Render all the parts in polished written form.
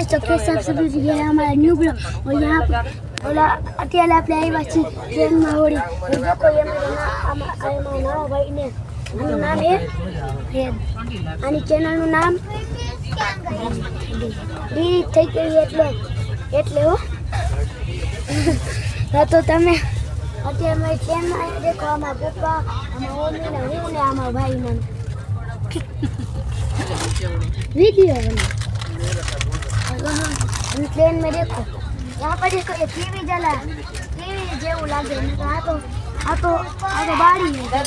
guys तो कैसे आप सभी ये है हमारा न्यू ब्लॉग और यहाँ पे बोला अकेले આપણે આવ્યા છીએ ટ્રેનમાં હોડી देखो ये मेरा भाई ने આનું નામ હે આની ચેનલનું નામ ડી થઈ ગઈ એટલે હો તો તમે અત્યારે મેં ટ્રેનમાં દેખો આમાં પપ્પા આમાં મમ્મી ને હું ને આમાં ભાઈ ને वीडियो ट्रेन में देखो यहाँ पर देखो ये टीवी जला टीवी जेवू लागे आ तो बाड़ी है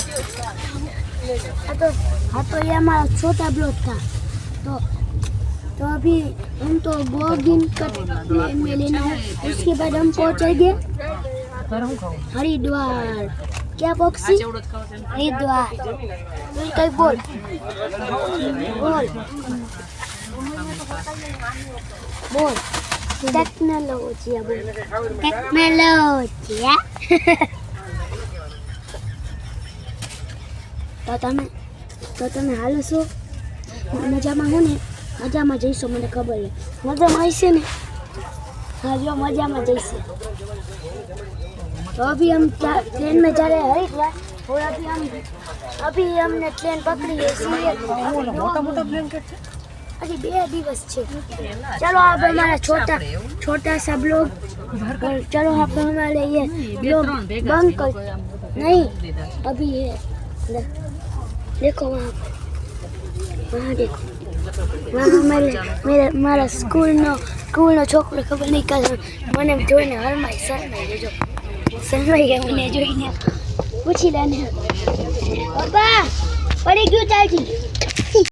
तो ये हमारा छोटा ब्लॉक था तो अभी हम तो गोगिन प्लेन में लेना है उसके बाद हम पहुँचेंगे हरिद्वार क्या बॉक्सी हरिद्वार कहीं बोल टेक्नोलॉजी तो તમે હાલો છો મજામાં હો ને મજામાં જઈશું મને ખબર છે મજામાં હશે ને हाँ जो मजाમાં જઈશું तो अभी हम ट्रेन में जा रहे हैं हरिद्वार और अभी हमने ट्रेन पकड़ी है मोटा प्लेन अभी 2 दिवस છે चलो आप हमारा छोटा सा ब्लॉग चलो आप हमारे ये ब्लॉग बंद कर नहीं अभी है देखो वहाँ देखो वहाँ मारा स्कूल नो छोकरो खबर नहीं कर મને જોઈને હરમાઈ શરમાઈ ગયા મને જોઈને પૂછી લેને પપ્પા પડી ગયું ચાલજી